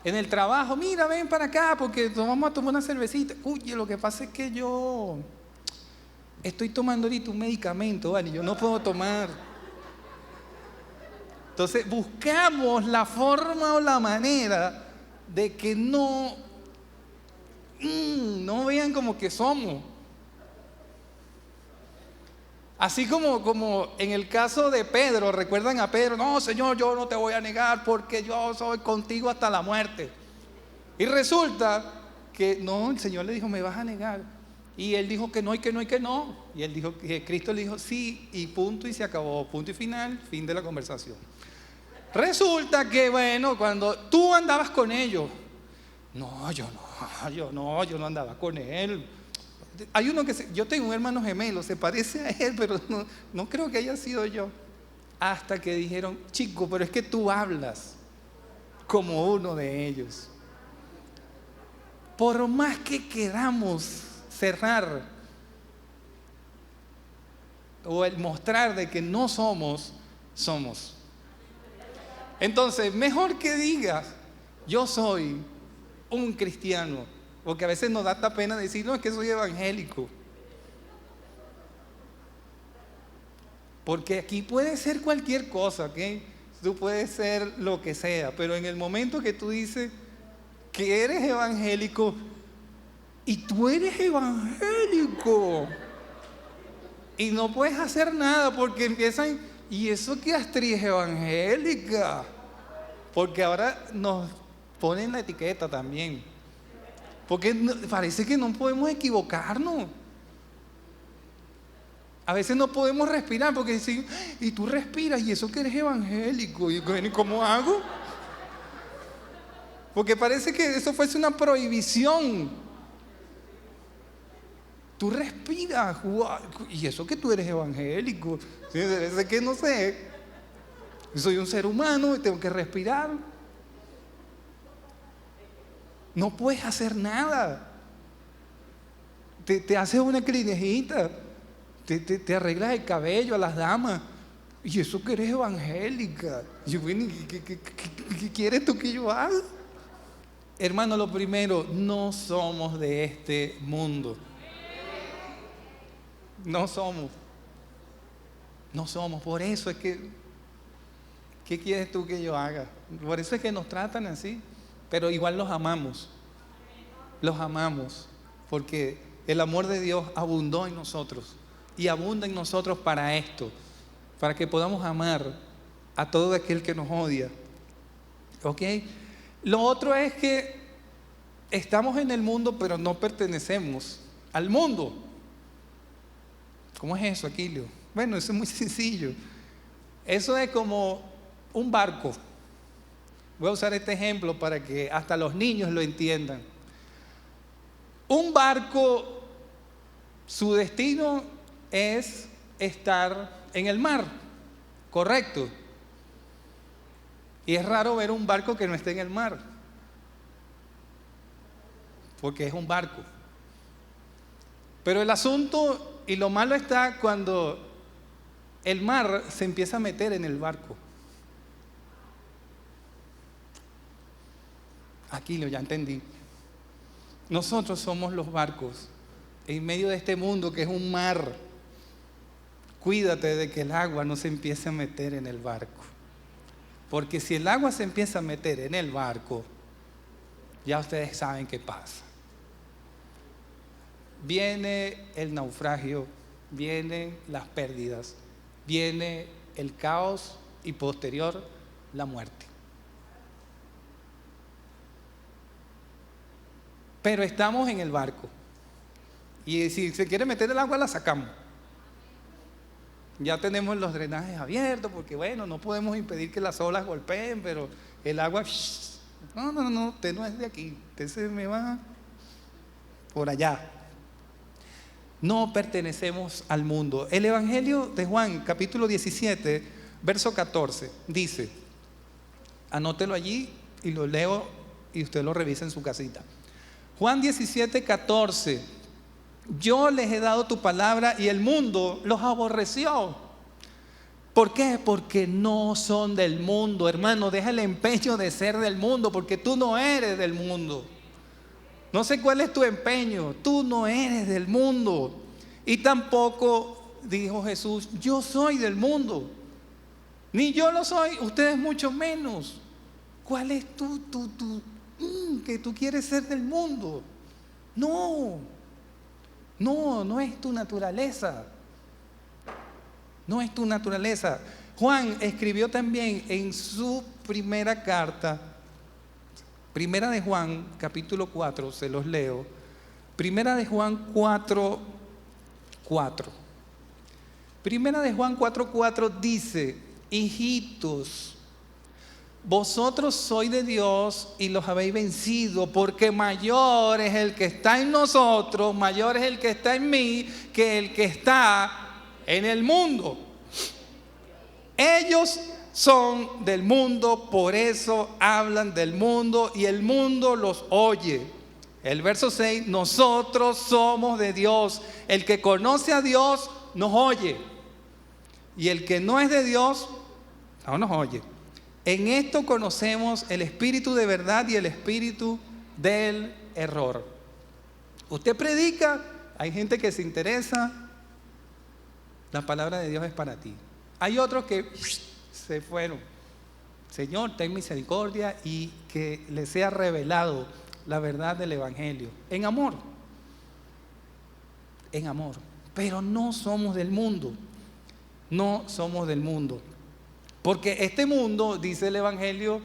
En el trabajo, mira, ven para acá porque vamos a tomar una cervecita. Uy, lo que pasa es que yo estoy tomando ahorita un medicamento, ¿vale? Yo no puedo tomar. Entonces buscamos la forma o la manera de que no vean como que somos. Así como en el caso de Pedro, ¿recuerdan a Pedro? No, Señor, yo no te voy a negar porque yo soy contigo hasta la muerte. Y resulta que no, el Señor le dijo, me vas a negar. Y él dijo que no, y que no, y que no. Y él dijo que Cristo le dijo sí, y punto, y se acabó. Punto y final, fin de la conversación. Resulta que, bueno, cuando tú andabas con ellos, no, yo no andaba con él. Hay uno yo tengo un hermano gemelo, se parece a él, pero no creo que haya sido yo. Hasta que dijeron, chico, pero es que tú hablas como uno de ellos. Por más que queramos cerrar o el mostrar de que no somos, somos. Entonces, mejor que digas, yo soy un cristiano, porque a veces nos da esta pena decir, no, es que soy evangélico. Porque aquí puede ser cualquier cosa, ¿ok? Tú puedes ser lo que sea, pero en el momento que tú dices que eres evangélico, y tú eres evangélico, y no puedes hacer nada porque empiezan, ¿y eso que Astrid es evangélica? Porque ahora nos ponen la etiqueta también. Porque parece que no podemos equivocarnos. A veces no podemos respirar porque dicen, y tú respiras, y eso que eres evangélico. ¿Y cómo hago? Porque parece que eso fuese una prohibición. Tú respiras, y eso que tú eres evangélico. Sí, es que no sé. Soy un ser humano y tengo que respirar. No puedes hacer nada. Te haces una clinejita. Te arreglas el cabello a las damas. Y eso que eres evangélica. Yo, bueno, ¿qué quieres tú que yo haga? Hermano, lo primero, no somos de este mundo. No somos. Por eso es que, ¿qué quieres tú que yo haga? Por eso es que nos tratan así. Pero igual los amamos. Los amamos. Porque el amor de Dios abundó en nosotros. Y abunda en nosotros para esto. Para que podamos amar a todo aquel que nos odia. ¿Ok? Lo otro es que estamos en el mundo, pero no pertenecemos al mundo. ¿Cómo es eso, Aquilio? Bueno, eso es muy sencillo. Eso es como un barco. Voy a usar este ejemplo para que hasta los niños lo entiendan. Un barco, su destino es estar en el mar, ¿correcto? Y es raro ver un barco que no esté en el mar, porque es un barco. Pero el asunto y lo malo está cuando el mar se empieza a meter en el barco. Aquí ya entendí. Nosotros somos los barcos en medio de este mundo que es un mar. Cuídate de que el agua no se empiece a meter en el barco. Porque si el agua se empieza a meter en el barco, ya ustedes saben qué pasa. Viene el naufragio, vienen las pérdidas, viene el caos y posterior la muerte. Pero estamos en el barco y si se quiere meter el agua la sacamos. Ya tenemos los drenajes abiertos porque bueno, no podemos impedir que las olas golpeen, pero el agua, no, usted no es de aquí, usted se me va por allá. No pertenecemos al mundo. El Evangelio de Juan, capítulo 17, verso 14, dice, anótelo allí y lo leo y usted lo revisa en su casita. Juan 17, 14, yo les he dado tu palabra y el mundo los aborreció. ¿Por qué? Porque no son del mundo, hermano. Deja el empeño de ser del mundo, porque tú no eres del mundo. No sé cuál es tu empeño. Tú no eres del mundo. Y tampoco dijo Jesús, yo soy del mundo. Ni yo lo soy, ustedes mucho menos. ¿Cuál es que tú quieres ser del mundo? No es tu naturaleza. No es tu naturaleza. Juan escribió también en su primera carta, Primera de Juan, capítulo 4, se los leo. Primera de Juan 4. Primera de Juan 4:4 dice, hijitos, vosotros sois de Dios y los habéis vencido, porque mayor es el que está en nosotros, mayor es el que está en mí, que el que está en el mundo. Ellos son del mundo, por eso hablan del mundo y el mundo los oye. El verso 6, nosotros somos de Dios. El que conoce a Dios nos oye. Y el que no es de Dios, no nos oye. En esto conocemos el espíritu de verdad y el espíritu del error. Usted predica, hay gente que se interesa, la palabra de Dios es para ti. Hay otros que se fueron. Señor, ten misericordia y que le sea revelado la verdad del evangelio. En amor. En amor. Pero no somos del mundo. No somos del mundo. Porque este mundo, dice el evangelio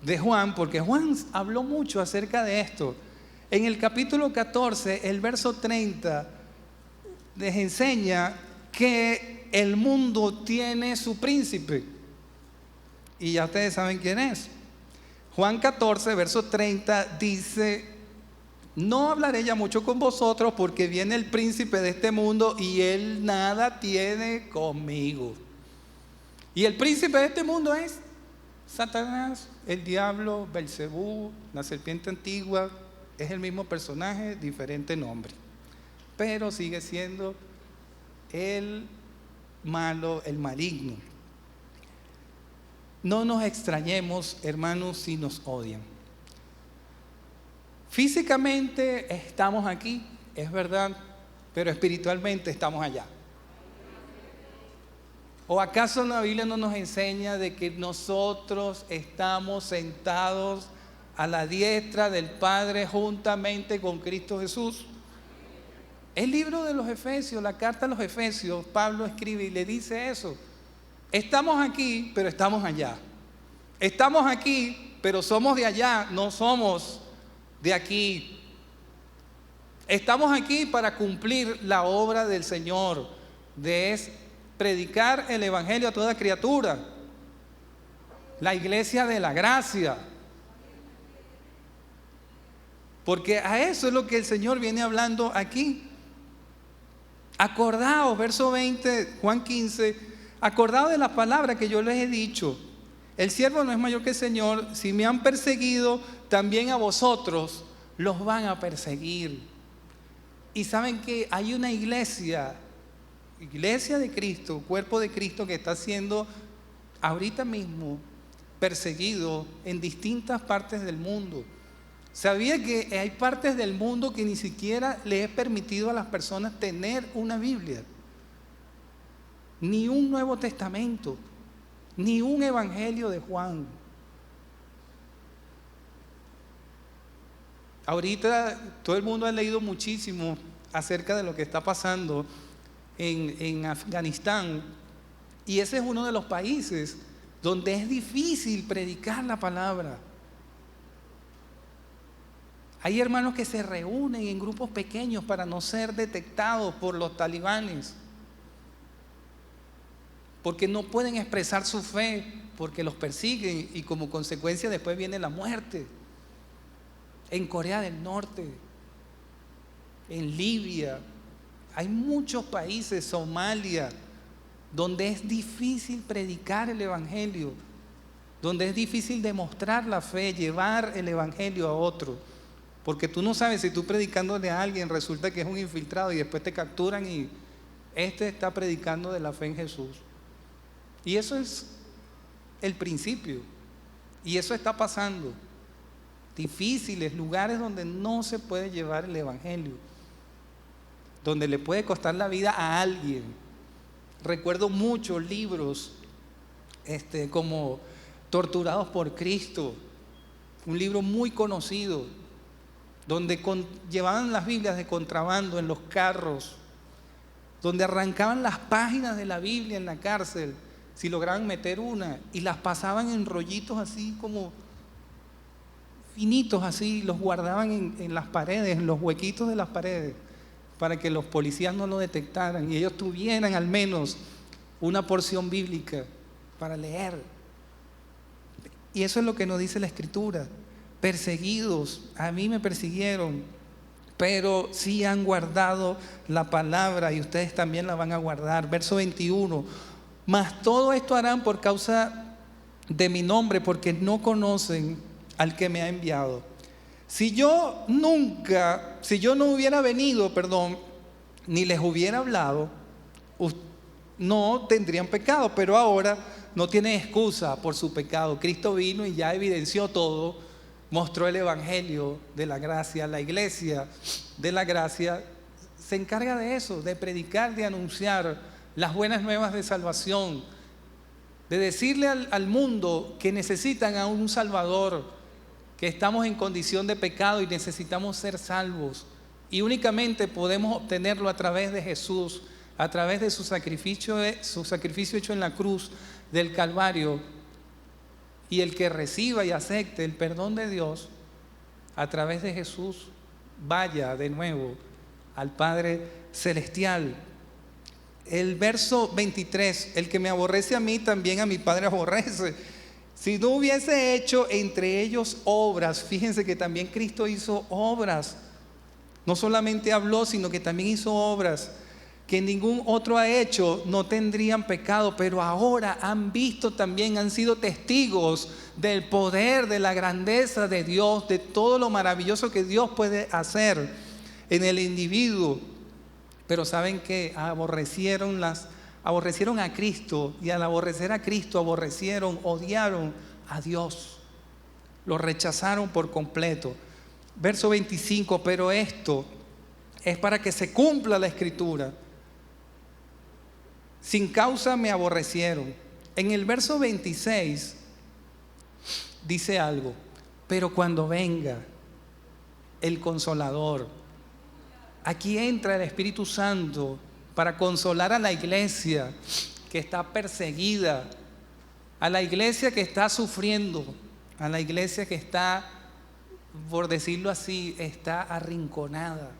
de Juan, porque Juan habló mucho acerca de esto. En el capítulo 14, el verso 30, les enseña que el mundo tiene su príncipe. Y ya ustedes saben quién es. Juan 14, verso 30 dice: no hablaré ya mucho con vosotros porque viene el príncipe de este mundo y él nada tiene conmigo. Y el príncipe de este mundo es Satanás, el diablo, Belcebú, la serpiente antigua. Es el mismo personaje, diferente nombre. Pero sigue siendo el malo, el maligno. No nos extrañemos, hermanos, si nos odian. Físicamente estamos aquí, es verdad, pero espiritualmente estamos allá. ¿O acaso la Biblia no nos enseña de que nosotros estamos sentados a la diestra del Padre juntamente con Cristo Jesús? El libro de los Efesios, la carta a los Efesios, Pablo escribe y le dice eso. Estamos aquí, pero estamos allá. Estamos aquí, pero somos de allá, no somos de aquí. Estamos aquí para cumplir la obra del Señor, de predicar el evangelio a toda criatura, la iglesia de la gracia. Porque a eso es lo que el Señor viene hablando aquí. Acordaos, verso 20, Juan 15, acordaos de las palabras que yo les he dicho. El siervo no es mayor que el Señor. Si me han perseguido, también a vosotros los van a perseguir. Y saben que hay una iglesia de Cristo, cuerpo de Cristo, que está siendo ahorita mismo perseguido en distintas partes del mundo. ¿Sabía que hay partes del mundo que ni siquiera le es permitido a las personas tener una Biblia? Ni un Nuevo Testamento, ni un Evangelio de Juan. Ahorita todo el mundo ha leído muchísimo acerca de lo que está pasando en Afganistán, y ese es uno de los países donde es difícil predicar la palabra. Hay hermanos que se reúnen en grupos pequeños para no ser detectados por los talibanes, porque no pueden expresar su fe, porque los persiguen y como consecuencia después viene la muerte. En Corea del Norte, en Libia, hay muchos países, Somalia, donde es difícil predicar el evangelio, donde es difícil demostrar la fe, llevar el evangelio a otro, porque tú no sabes si tú predicándole a alguien resulta que es un infiltrado y después te capturan y está predicando de la fe en Jesús. Y eso es el principio, y eso está pasando. Difíciles lugares donde no se puede llevar el evangelio, donde le puede costar la vida a alguien. Recuerdo muchos libros como Torturados por Cristo, un libro muy conocido, donde llevaban las Biblias de contrabando en los carros, donde arrancaban las páginas de la Biblia en la cárcel si lograban meter una, y las pasaban en rollitos así como finitos, así los guardaban en las paredes, en los huequitos de las paredes, para que los policías no lo detectaran y ellos tuvieran al menos una porción bíblica para leer. Y eso es lo que nos dice la Escritura. Perseguidos, a mí me persiguieron, pero sí han guardado la palabra y ustedes también la van a guardar. Verso 21, mas todo esto harán por causa de mi nombre, porque no conocen al que me ha enviado. Si yo no hubiera venido, ni les hubiera hablado, no tendrían pecado, pero ahora no tienen excusa por su pecado. Cristo vino y ya evidenció todo, mostró el evangelio de la gracia. La iglesia de la gracia se encarga de eso, de predicar, de anunciar las buenas nuevas de salvación, de decirle al mundo que necesitan a un Salvador, que estamos en condición de pecado y necesitamos ser salvos. Y únicamente podemos obtenerlo a través de Jesús, a través de su sacrificio hecho en la cruz del Calvario. Y el que reciba y acepte el perdón de Dios a través de Jesús, vaya de nuevo al Padre Celestial. El verso 23, el que me aborrece a mí, también a mi Padre aborrece. Si no hubiese hecho entre ellos obras, fíjense que también Cristo hizo obras. No solamente habló, sino que también hizo obras que ningún otro ha hecho, no tendrían pecado. Pero ahora han visto también, han sido testigos del poder, de la grandeza de Dios, de todo lo maravilloso que Dios puede hacer en el individuo. Pero saben que aborrecieron a Cristo, y al aborrecer a Cristo odiaron a Dios. Lo rechazaron por completo. Verso 25, pero esto es para que se cumpla la Escritura. Sin causa me aborrecieron. En el verso 26 dice algo, pero cuando venga el Consolador, aquí entra el Espíritu Santo para consolar a la iglesia que está perseguida, a la iglesia que está sufriendo, a la iglesia que está, por decirlo así, está arrinconada.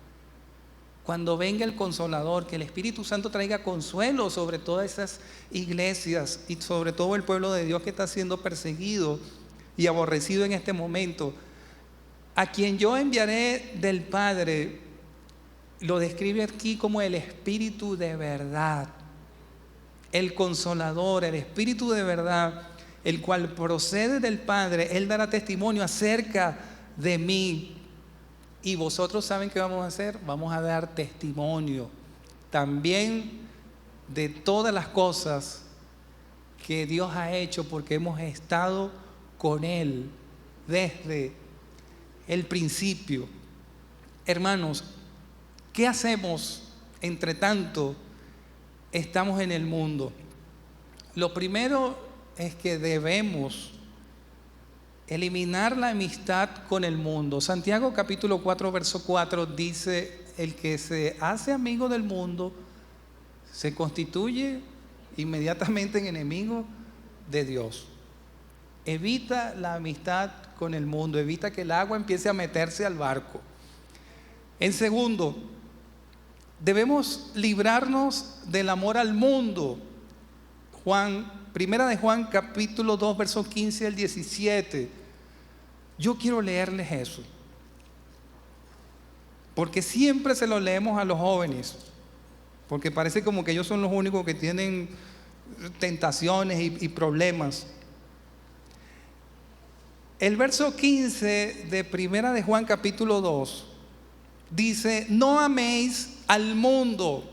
Cuando venga el Consolador, que el Espíritu Santo traiga consuelo sobre todas esas iglesias y sobre todo el pueblo de Dios que está siendo perseguido y aborrecido en este momento. A quien yo enviaré del Padre, lo describe aquí como el Espíritu de verdad, el Consolador, el Espíritu de verdad, el cual procede del Padre. Él dará testimonio acerca de mí. Y vosotros saben qué vamos a hacer, vamos a dar testimonio también de todas las cosas que Dios ha hecho, porque hemos estado con Él desde el principio. Hermanos, ¿qué hacemos entre tanto estamos en el mundo? Lo primero es que debemos eliminar la amistad con el mundo. Santiago capítulo 4 verso 4 dice: el que se hace amigo del mundo se constituye inmediatamente en enemigo de Dios. Evita la amistad con el mundo, evita que el agua empiece a meterse al barco. En segundo, debemos librarnos del amor al mundo. Primera de Juan capítulo 2 versos 15 al 17. Yo quiero leerles eso, porque siempre se lo leemos a los jóvenes, porque parece como que ellos son los únicos que tienen tentaciones y problemas. El verso 15 de Primera de Juan capítulo 2 dice: no améis al mundo.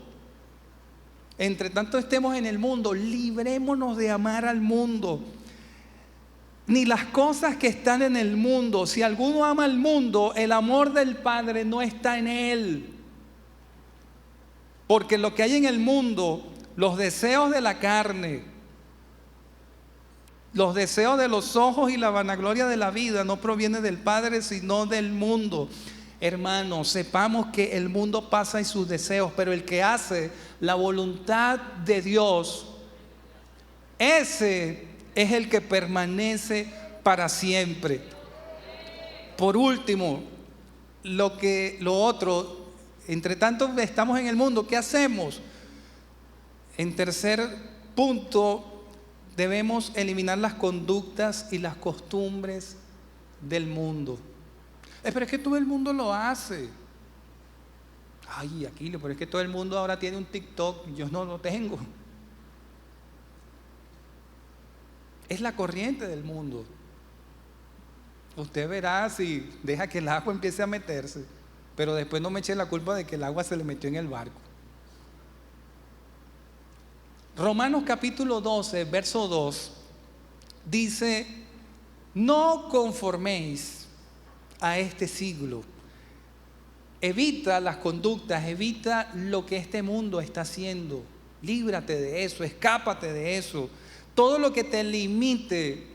Entre tanto estemos en el mundo, librémonos de amar al mundo, ni las cosas que están en el mundo. Si alguno ama al mundo, el amor del Padre no está en él. Porque lo que hay en el mundo, los deseos de la carne, los deseos de los ojos y la vanagloria de la vida, no proviene del Padre, sino del mundo. Hermanos, sepamos que el mundo pasa y sus deseos, pero el que hace la voluntad de Dios, ese es el que permanece para siempre. Por último, lo otro, entre tanto estamos en el mundo, ¿qué hacemos? En tercer punto, debemos eliminar las conductas y las costumbres del mundo. Pero es que todo el mundo lo hace. Ay, Aquilio, pero es que todo el mundo ahora tiene un TikTok, yo no lo tengo. Es la corriente del mundo. Usted verá si deja que el agua empiece a meterse, pero después no me eche la culpa de que el agua se le metió en el barco. Romanos capítulo 12, verso 2, dice: no conforméis a este siglo. Evita las conductas, evita lo que este mundo está haciendo. Líbrate de eso, escápate de eso. Todo lo que te limite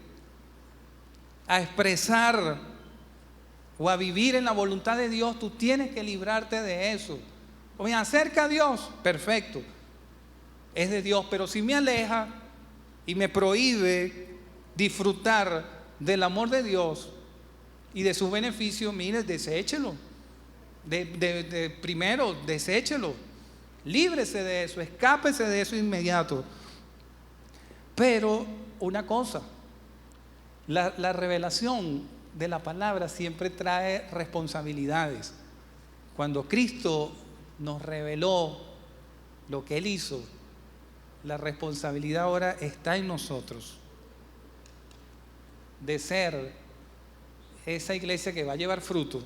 a expresar o a vivir en la voluntad de Dios, tú tienes que librarte de eso. O me acerca a Dios, perfecto, es de Dios, pero si me aleja y me prohíbe disfrutar del amor de Dios y de sus beneficios, mire, deséchelo. Primero, deséchelo. Líbrese de eso, escápese de eso inmediato. Pero una cosa, la revelación de la palabra siempre trae responsabilidades. Cuando Cristo nos reveló lo que Él hizo, la responsabilidad ahora está en nosotros de ser esa iglesia que va a llevar fruto,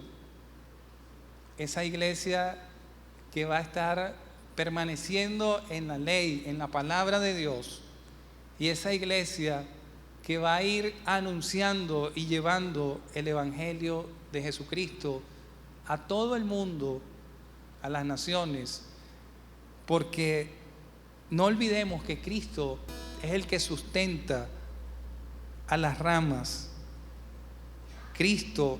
esa iglesia que va a estar permaneciendo en la ley, en la palabra de Dios, y esa iglesia que va a ir anunciando y llevando el evangelio de Jesucristo a todo el mundo, a las naciones, porque no olvidemos que Cristo es el que sustenta a las ramas. Cristo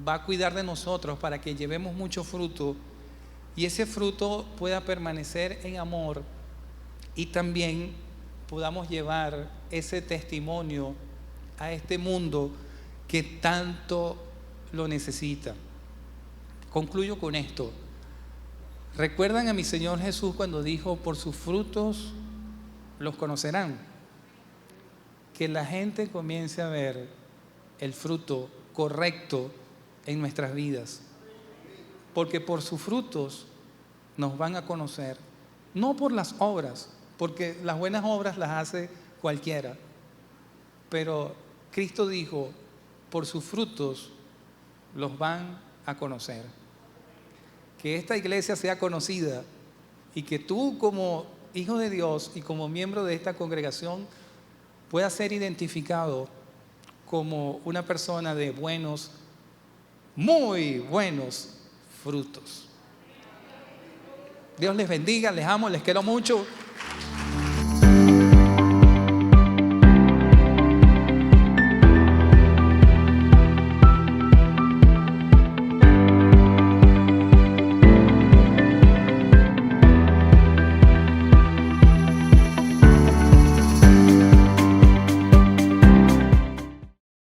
va a cuidar de nosotros para que llevemos mucho fruto y ese fruto pueda permanecer en amor y también podamos llevar ese testimonio a este mundo que tanto lo necesita. Concluyo con esto. ¿Recuerdan a mi Señor Jesús cuando dijo: por sus frutos los conocerán? Que la gente comience a ver el fruto correcto en nuestras vidas, porque por sus frutos nos van a conocer, no por las obras, porque las buenas obras las hace cualquiera, pero Cristo dijo: por sus frutos los van a conocer. Que esta iglesia sea conocida y que tú, como hijo de Dios y como miembro de esta congregación, puedas ser identificado como una persona de buenos, muy buenos frutos. Dios les bendiga, les amo, les quiero mucho.